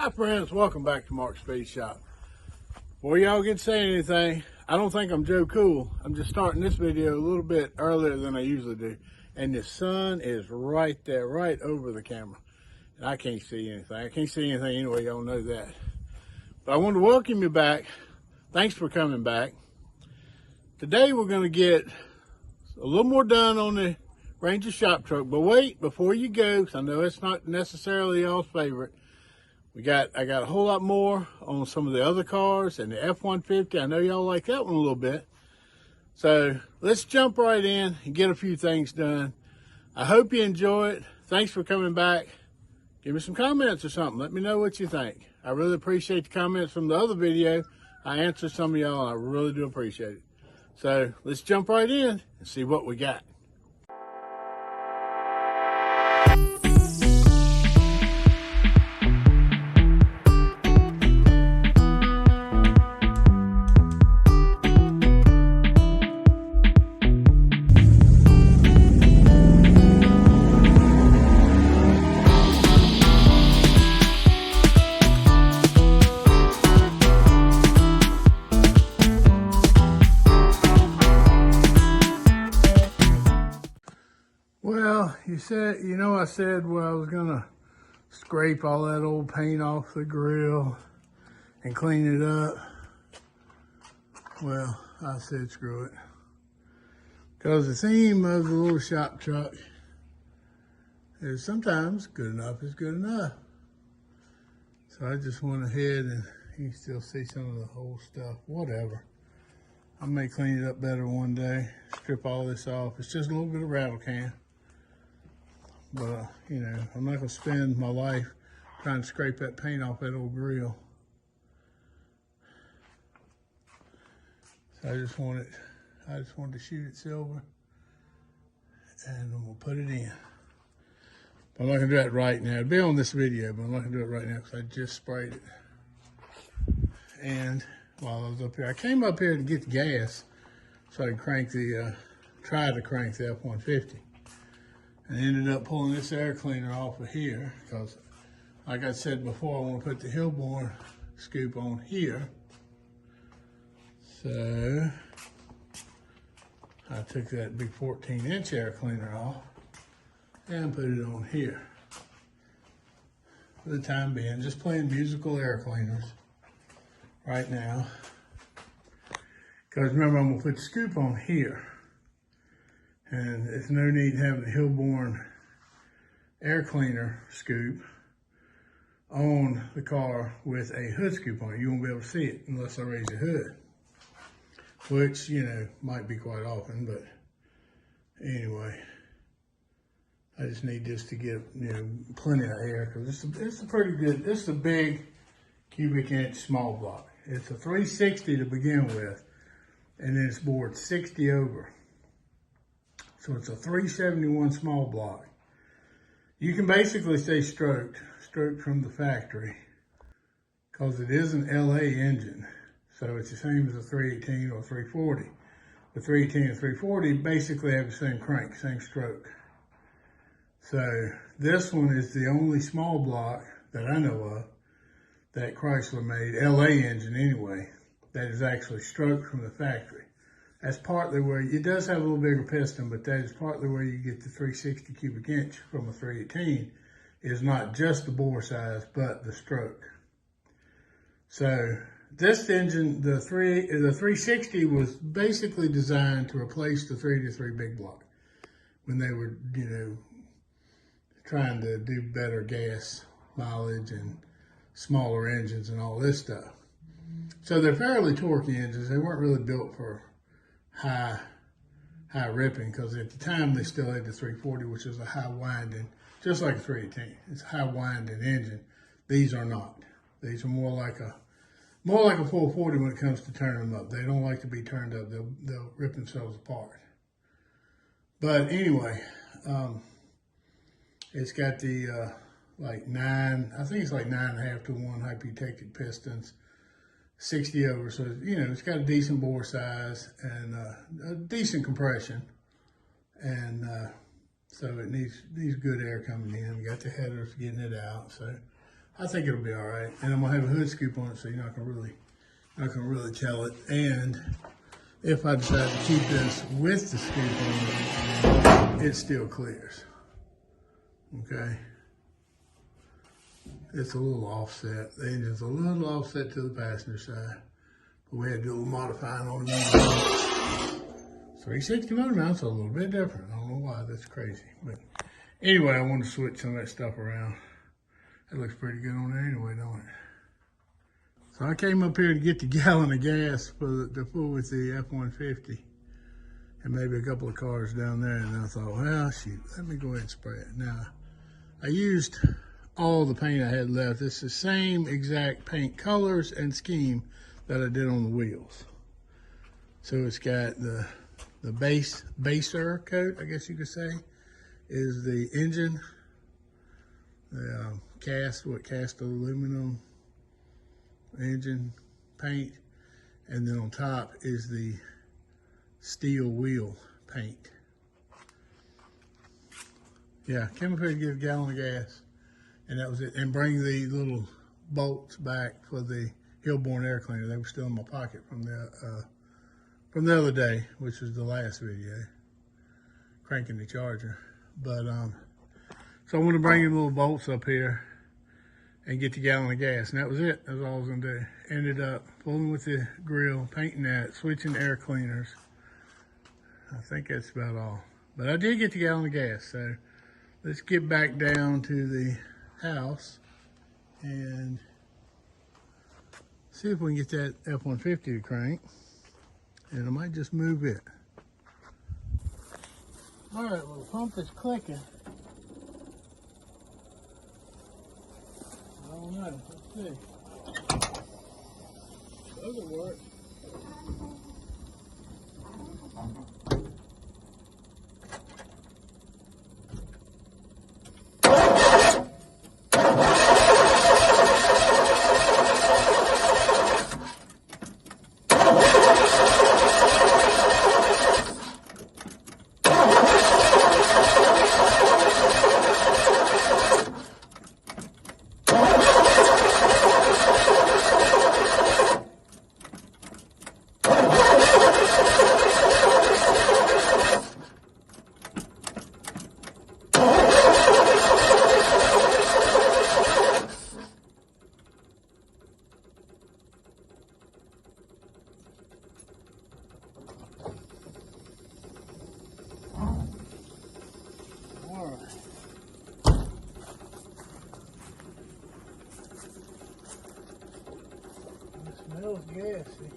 Hi friends, welcome back to Mark's Speed Shop. Before y'all get to say anything, I don't think I'm Joe Cool. I'm just starting this video a little bit earlier than I usually do. And the sun is right there, right over the camera. And I can't see anything. I can't see anything anyway, y'all know that. But I want to welcome you back. Thanks for coming back. Today we're going to get a little more done on the Ranger shop truck. But wait, before you go, because I know it's not necessarily y'all's favorite. I got a whole lot more on some of the other cars and the F-150. I know y'all like that one a little bit. So let's jump right in and get a few things done. I hope you enjoy it. Thanks for coming back. Give me some comments or something. Let me know what you think. I really appreciate the comments from the other video. I answered some of y'all and I really do appreciate it. So let's jump right in and see what we got. Well, I said, well, I was gonna scrape all that old paint off the grill and clean it up. Well, I said, screw it. Because the theme of the little shop truck is sometimes good enough is good enough. So I just went ahead and you can still see some of the old stuff, whatever. I may clean it up better one day, strip all this off. It's just a little bit of rattle can. But, I'm not going to spend my life trying to scrape that paint off that old grill. So I just wanted to shoot it silver. And I'm going to put it in. But I'm not going to do that right now. It'll be on this video, but I'm not going to do it right now because I just sprayed it. And while I was up here, I came up here to get the gas so I could try to crank the F-150. And ended up pulling this air cleaner off of here because, like I said before, I want to put the Hillborn scoop on here. So I took that big 14-inch air cleaner off and put it on here. For the time being, just playing musical air cleaners right now. Because remember, I'm going to put the scoop on here. And there's no need having the Hillborn air cleaner scoop on the car with a hood scoop on it. You won't be able to see it unless I raise the hood, which, might be quite often, but anyway, I just need this to get, plenty of air because it's a pretty good, this is a big cubic inch small block. It's a 360 to begin with, and then it's bored 60 over. So it's a 371 small block. You can basically say stroked from the factory, because it is an LA engine. So it's the same as a 318 or 340. The 318 and 340 basically have the same crank, same stroke. So this one is the only small block that I know of that Chrysler made, LA engine anyway, that is actually stroked from the factory. That's partly where, it does have a little bigger piston, but that is partly where you get the 360 cubic inch from a 318, is not just the bore size, but the stroke. So this engine, the 360 was basically designed to replace the 3-to-3 big block when they were, trying to do better gas mileage and smaller engines and all this stuff. So they're fairly torquey engines. They weren't really built for high ripping, because at the time they still had the 340, which is a high winding, just like a 318. It's a high winding engine. These are not. These are more like a 440 when it comes to turning them up. They don't like to be turned up. They'll rip themselves apart. But anyway, it's got the I think it's like 9.5 to 1 high-protected pistons. 60 over, so it's got a decent bore size and a decent compression, and so it needs good air coming in. We got the headers getting it out, so I think it'll be all right. And I'm gonna have a hood scoop on it, so you're not gonna really tell it. And if I decide to keep this with the scoop on it, it still clears. Okay. It's a little offset. The engine's a little offset to the passenger side. But we had to do a little modifying on the motor mount. 360 motor mount's a little bit different. I don't know why, that's crazy. But anyway, I wanted to switch some of that stuff around. It looks pretty good on there anyway, don't it? So I came up here to get the gallon of gas to fill with the F-150. And maybe a couple of cars down there. And I thought, well, shoot, let me go ahead and spray it. Now, I used all the paint I had left. It's the same exact paint colors and scheme that I did on the wheels. So it's got the baser coat, I guess you could say, is the engine, the cast aluminum engine paint, and then on top is the steel wheel paint. Yeah, came up here to get a gallon of gas. And that was it. And bring the little bolts back for the Hillborn air cleaner. They were still in my pocket from the other day, which was the last video, cranking the charger. But so I want to bring the little bolts up here and get the gallon of gas. And that was it. That's all I was gonna do. Ended up fooling with the grill, painting that, switching air cleaners. I think that's about all. But I did get the gallon of gas. So let's get back down to the house and see if we can get that F-150 to crank, and I might just move it. All right, well, the pump is clicking. I don't know, let's see. Doesn't work. Smells gassy.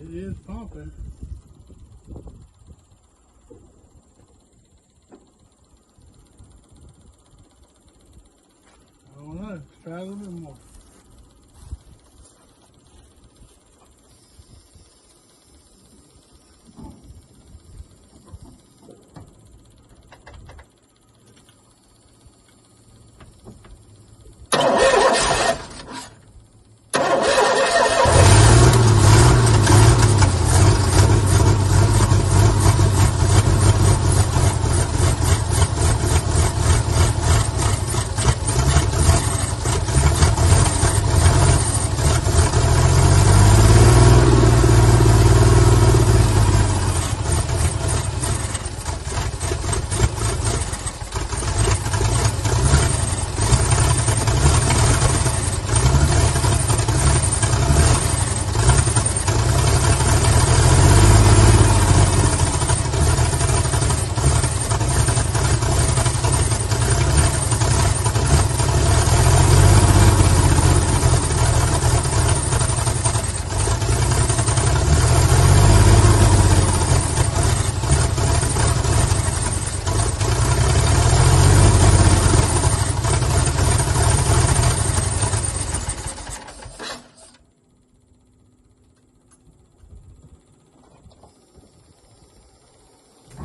It is pumping. I don't know. Let's try a little bit more.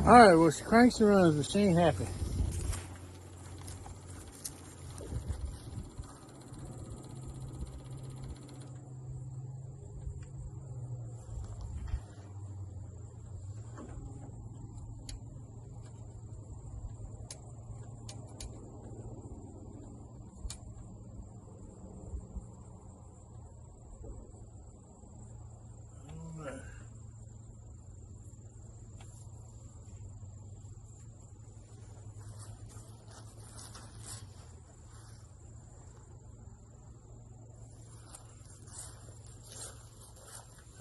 All right, well, she cranks and runs, but she ain't happy.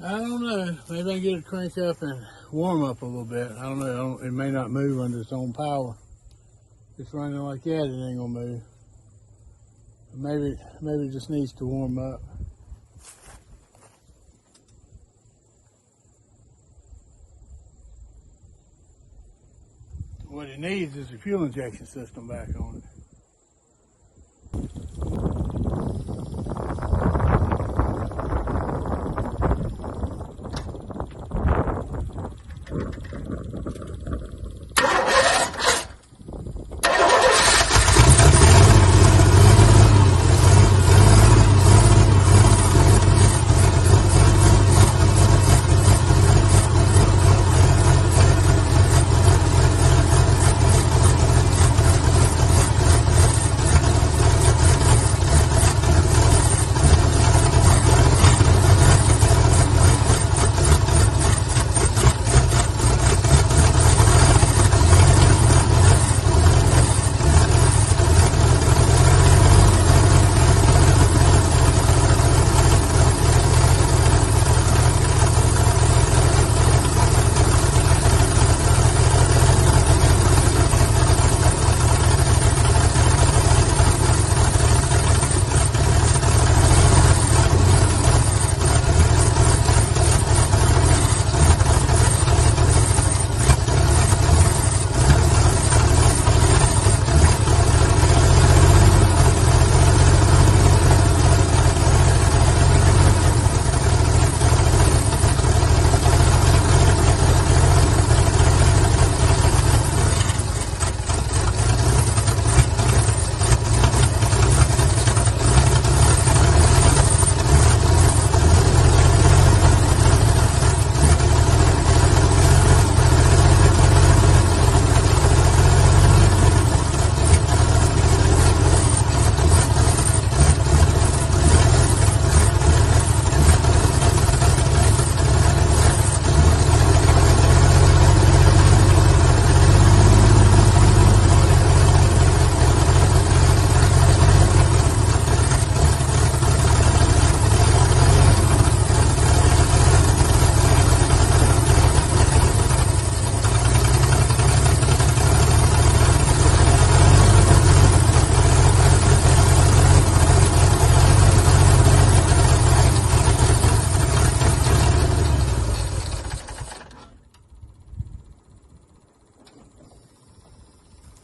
I don't know. Maybe I can get it crank up and warm up a little bit. I don't know. It may not move under its own power. If it's running like that, it ain't gonna move. Maybe it just needs to warm up. What it needs is a fuel injection system back on it.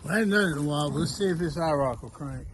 I hadn't done it in a while, but let's see if this IROC will crank.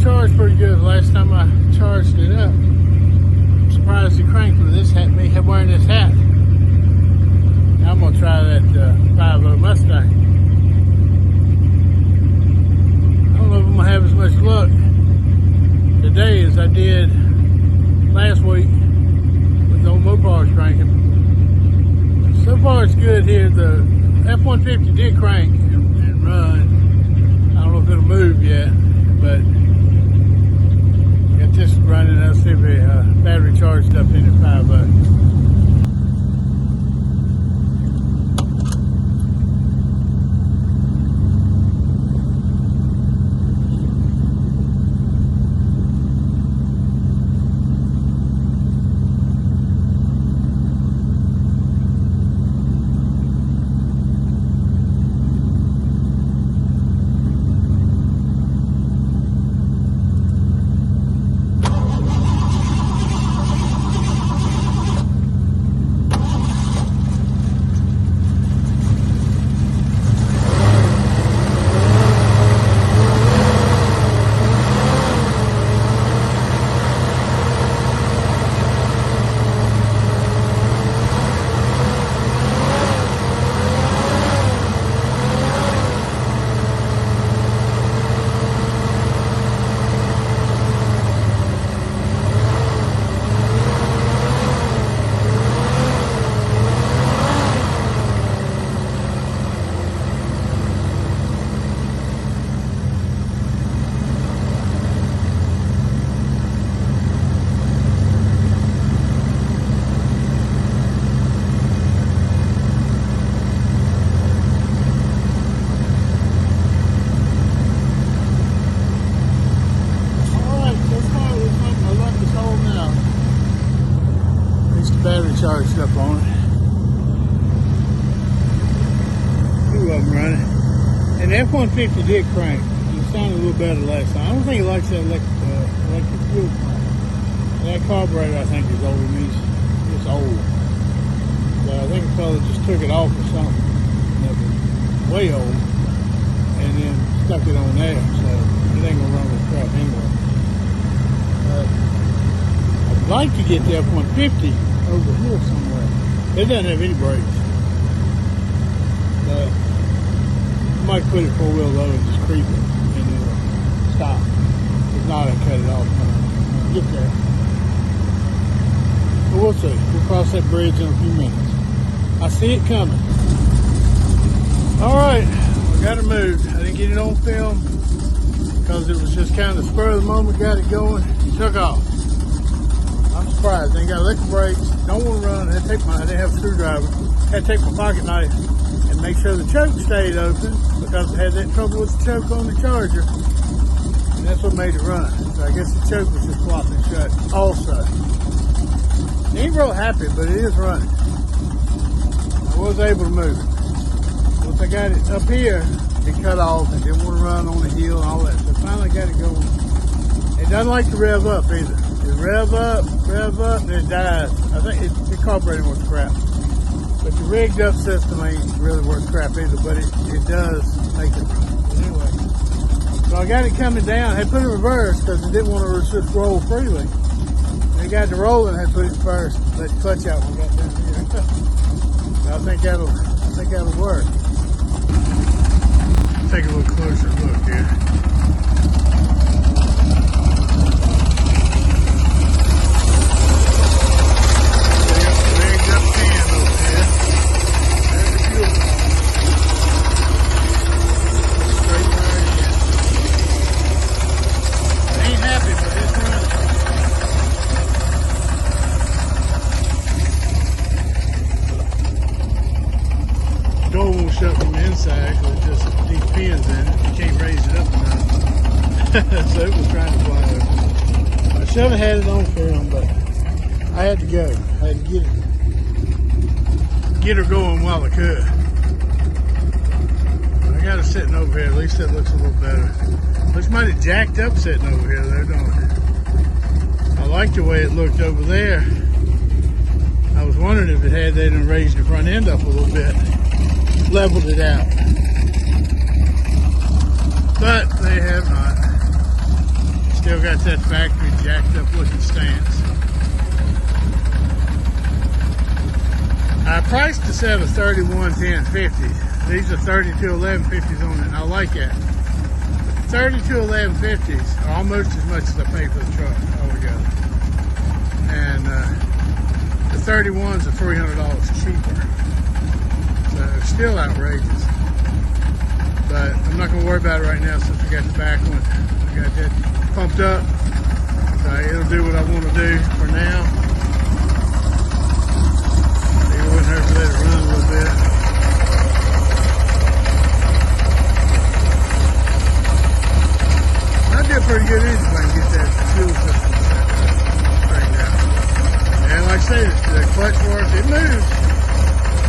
Charged pretty good the last time I charged it up. I'm surprised it cranked with this hat, me wearing this hat. Now I'm gonna try that 5.0 Mustang. I don't know if I'm gonna have as much luck today as I did last week with the old Mopars cranking. So far it's good here. The F150 did crank and run. I don't know if it'll move yet, but got this running. I'll see if the battery charged up in at 5.0. two of them running. And the F-150 did crank. It sounded a little better last time. I don't think it likes that electric fuel pump. That carburetor, I think, is old. It means it's old. So I think the fella just took it off or something that was way old and then stuck it on there. So it ain't gonna run with crap anyway. I'd like to get the F-150 over here somewhere. It doesn't have any brakes. But I might put it 4-wheel low and just creep it and it'll stop. If not, I cut it off when I get there. But we'll see. We'll cross that bridge in a few minutes. I see it coming. All right, I got it moved. I didn't get it on film because it was just kind of spur of the moment. Got it going. It took off. I'm surprised. They ain't got electric brakes. Don't want to run. I didn't have a screwdriver. Had to take my pocket knife and make sure the choke stayed open because I had that trouble with the choke on the Charger. And that's what made it run. So I guess the choke was just flopping shut also. Ain't real happy, but it is running. I was able to move it. Once I got it up here, it cut off and didn't want to run on the hill and all that. So finally got it going. It doesn't like to rev up either. It rev up, and it dies. I think the carburetor was crap. But the rigged up system ain't really worth crap either, but it does make it run. But anyway, so I got it coming down. I had put it in reverse because it didn't want to just roll freely. And it got to rolling, I had put it in first. Let the clutch out when I got down here. So I think that'll work. Take a little closer look here. Door won't shut from the inside because it just needs pins in it. You can't raise it up enough. So it was trying to fly over. I should have had it on film, but I had to go. I had to get her going while I could. I got her sitting over here. At least that looks a little better. Looks mighty jacked up sitting over here though, don't it? I like the way it looked over there. I was wondering if it had that and raised the front end up a little bit. Leveled it out, but they have not. Still got that factory jacked up looking stance. I priced the set of 311050s. These are 321150s on it, and I like that. But the 321150s are almost as much as I paid for the truck altogether, and the 31s are $300 cheaper. Still outrageous, but I'm not going to worry about it right now since we got the back one. I got that pumped up, so it'll do what I want to do for now. Maybe wouldn't hurt to let it run a little bit. I did pretty good if I can get that fuel system straightened out. And like I say, the clutch works, it moves.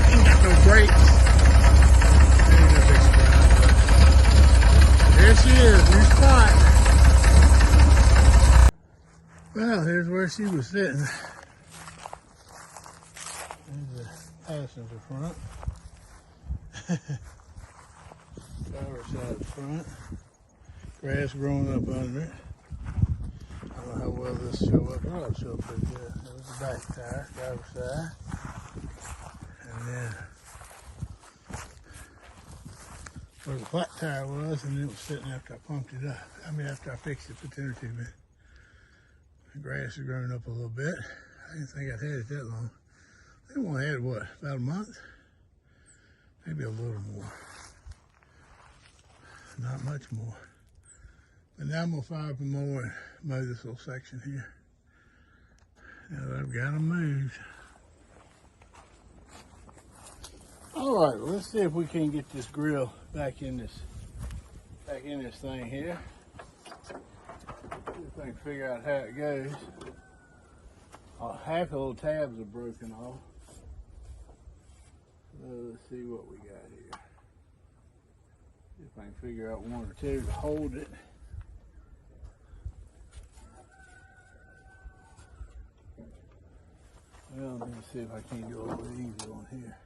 Ain't got no brakes. There she is, new spot. Well, here's where she was sitting. There's the passenger front. Driver's side front. Grass growing up under it. I don't know how well this will show up. It'll show up pretty good. There's the back tire, driver's side. And then where the flat tire was, and it was sitting after I pumped it up. I mean, after I fixed it for 10 or 2 minutes. The grass has grown up a little bit. I didn't think I'd had it that long. I think I only had it, what, about a month? Maybe a little more. Not much more. But now I'm going to fire up more and mow this little section here. Now that I've got them moved. All right, well, let's see if we can get this grill back in this thing here. See if I can figure out how it goes. Half the little tabs are broken off. So let's see what we got here. I can figure out one or two to hold it. Well, let me see if I can do a little easy on here.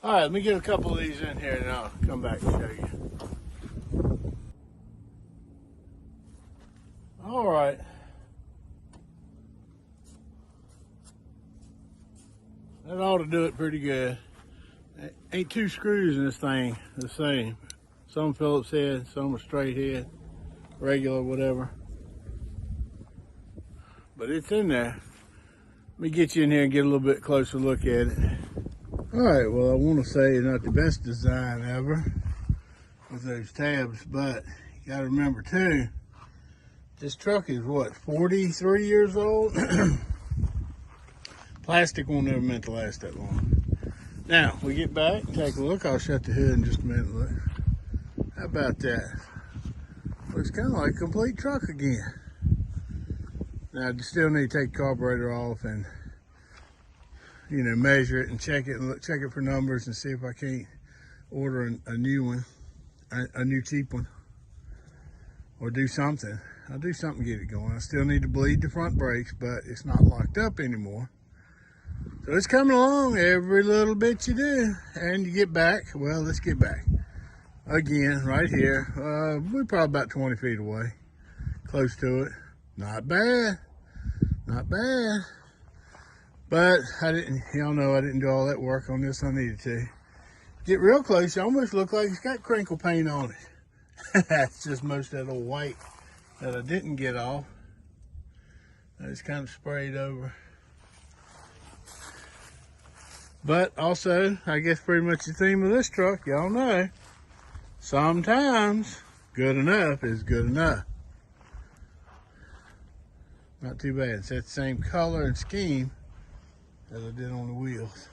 All right, let me get a couple of these in here and I'll come back and show you. All right. That ought to do it pretty good. Ain't two screws in this thing the same. Some Phillips head, some are straight head, regular, whatever. But it's in there. Let me get you in here and get a little bit closer look at it. All right, well, I want to say not the best design ever with those tabs, but you got to remember too, this truck is what, 43 years old? Plastic won't never meant to last that long. Now, we get back, take a look. I'll shut the hood in just a minute. Look. How about that? Looks kind of like a complete truck again. Now, I still need to take the carburetor off and, you know, measure it and check it and check it for numbers and see if I can't order a new one, a new cheap one, or do something. I'll do something to get it going. I still need to bleed the front brakes, but it's not locked up anymore. So it's coming along every little bit you do. And you get back, well, let's get back. Again, right here. We're probably about 20 feet away. Close to it. Not bad. Not bad. But I didn't, y'all know I didn't do all that work on this I needed to. Get real close, it almost looks like it's got crinkle paint on it. That's just most of that old white that I didn't get off. I just kind of sprayed over. But also, I guess pretty much the theme of this truck, y'all know, sometimes good enough is good enough. Not too bad. It's that same color and scheme as I did on the wheels.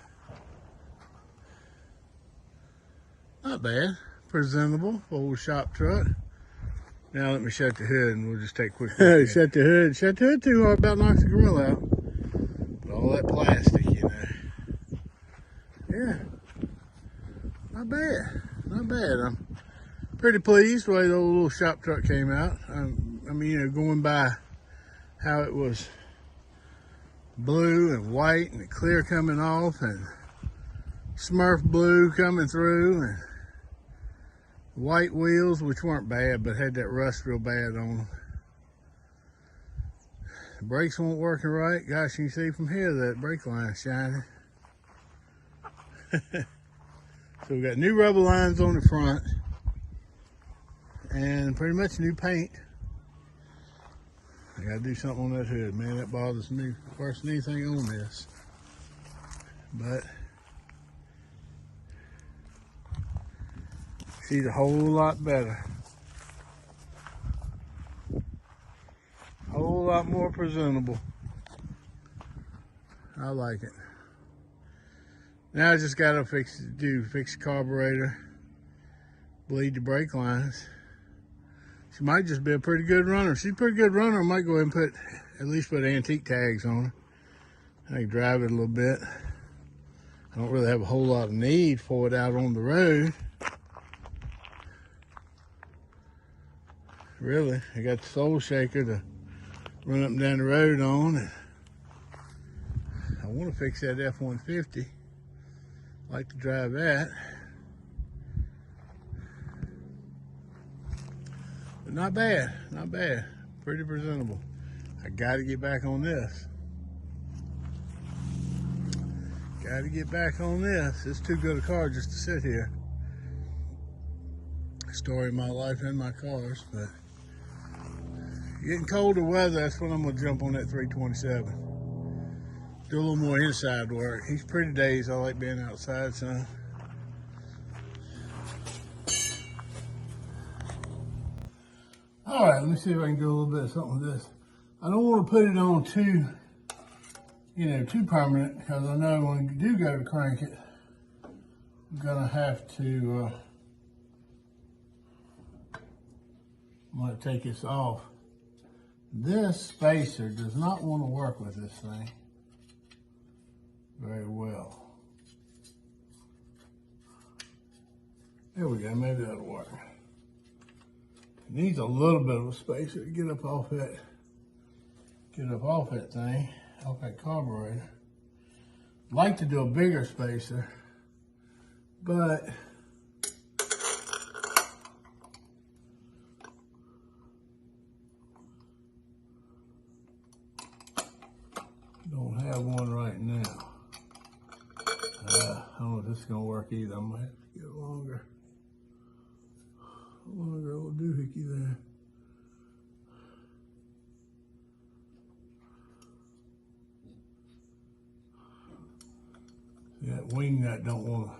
Not bad. Presentable old shop truck. Now let me shut the hood and we'll just take a quick look. Shut the hood. Shut the hood too hard, about knocks the grill out. But all that plastic, you know. Yeah. Not bad. Not bad. I'm pretty pleased the way the old little shop truck came out. I mean, you know, going by how it was blue and white and clear coming off and Smurf blue coming through and white wheels, which weren't bad but had that rust real bad on them. The brakes weren't working right. Gosh, you can see from here that brake line is shining. So we got new rubber lines on the front and pretty much new paint. I gotta do something on that hood, man. That bothers me worse than anything on this. But she's a whole lot better. A whole lot more presentable. I like it. Now I just gotta fix the carburetor, bleed the brake lines. She might just be a pretty good runner. If she's a pretty good runner, I might go ahead and at least put antique tags on her. I can drive it a little bit. I don't really have a whole lot of need for it out on the road. Really, I got the soul shaker to run up and down the road on. And I want to fix that F-150. Like to drive that. But not bad, not bad. Pretty presentable. I gotta get back on this. Gotta get back on this. It's too good a car just to sit here. Story of my life and my cars, but getting colder weather, that's when I'm gonna jump on that 327. do a little more inside work. He's pretty dazed. I like being outside, son. All right, let me see if I can do a little bit of something with this. I don't want to put it on too, too permanent, because I know when you do go to crank it, I'm gonna have to, I'm gonna take this off. This spacer does not want to work with this thing very well. There we go, maybe that'll work. It needs a little bit of a spacer to get up off that thing, off that carburetor. I'd like to do a bigger spacer, but don't have one right now. I don't know if this is gonna work either. I might have to get a longer old doohickey there. See, that wing nut don't want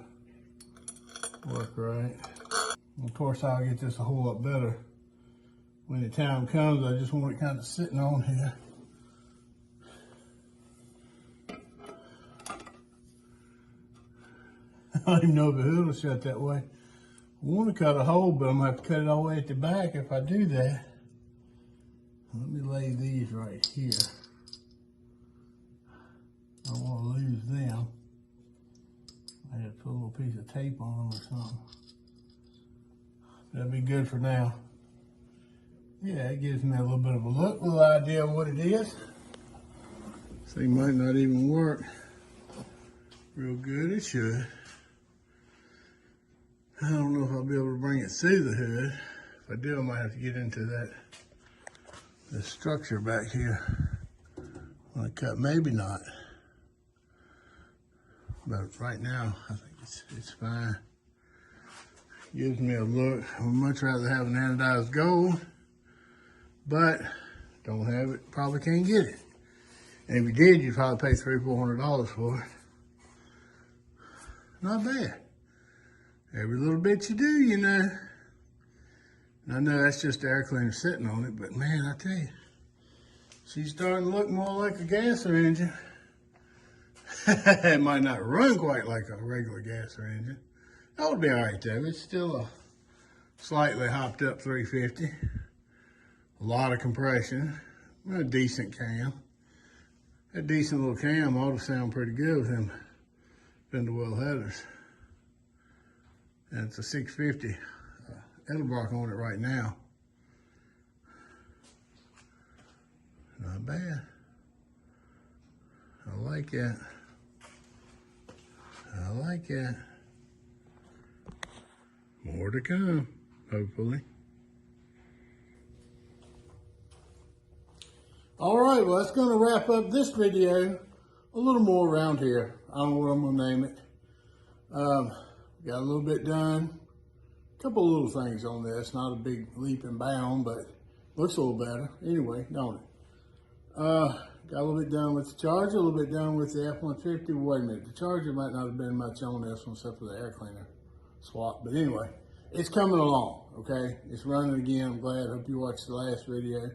to work right. Of course, I'll get this a whole lot better when the time comes. I just want it kind of sitting on here. I don't even know if the hood will shut that way. I want to cut a hole, but I'm going to have to cut it all the way at the back if I do that. Let me lay these right here. I don't want to lose them. I have to put a little piece of tape on them or something. That'd be good for now. Yeah, it gives me a little bit of a look, a little idea of what it is. This thing might not even work real good. It should. I don't know if I'll be able to bring it through the hood. If I do, I might have to get into the structure back here. When I cut, maybe not. But right now, I think it's fine. Gives me a look. I would much rather have an anodized gold, but don't have it, probably can't get it. And if you did, you'd probably pay $300-400 for it. Not bad. Every little bit you do, And I know that's just the air cleaner sitting on it, but man, I tell you, she's starting to look more like a gas engine. It might not run quite like a regular gas engine. That would be all right though. It's still a slightly hopped up 350. A lot of compression. A decent cam. A decent little cam ought to sound pretty good with them fender well headers. And it's a 650 Edelbrock on it right now. Not bad. I like that. I like that. More to come, hopefully. All right, well, that's going to wrap up this video. A little more around here. I don't know what I'm going to name it. Got a little bit done. A couple of little things on this. Not a big leap and bound, but looks a little better. Anyway, don't it? Got a little bit done with the Charger, a little bit done with the F-150. Wait a minute, the Charger might not have been much on this one except for the air cleaner swap. But anyway, it's coming along, okay? It's running again. I'm glad. Hope you watched the last video.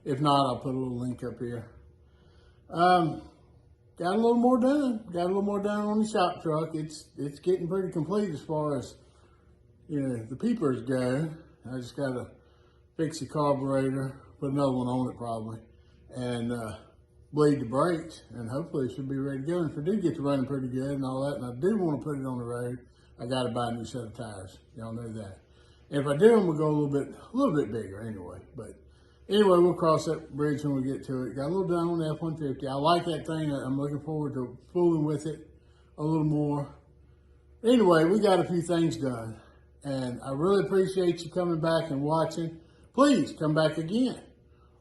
If not, I'll put a little link up here. Got a little more done. Got a little more done on the shop truck. It's getting pretty complete as far as, the peepers go. I just got to fix the carburetor, put another one on it probably, and bleed the brakes, and hopefully it should be ready to go. And if I do get to running pretty good and all that, and I do want to put it on the road, I got to buy a new set of tires. Y'all know that. And if I do, I'm gonna go a little bit bigger anyway. But anyway, we'll cross that bridge when we get to it. Got a little done on the F-150. I like that thing. I'm looking forward to fooling with it a little more. Anyway, we got a few things done, and I really appreciate you coming back and watching. Please come back again.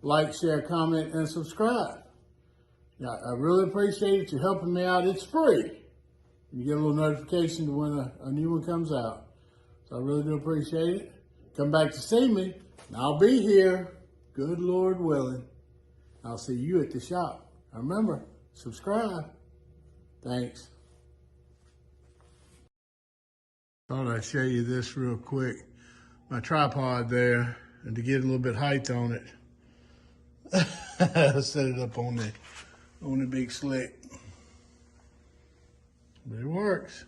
Like, share, comment, and subscribe. Yeah, I really appreciate you helping me out. It's free. You get a little notification to when a new one comes out. So I really do appreciate it. Come back to see me, and I'll be here, good Lord willing. I'll see you at the shop. Now remember, subscribe. Thanks. Thought I'd show you this real quick. My tripod there, and to get a little bit height on it, I set it up on the big slick. But it works.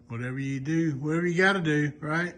Whatever you do, whatever you gotta do, right?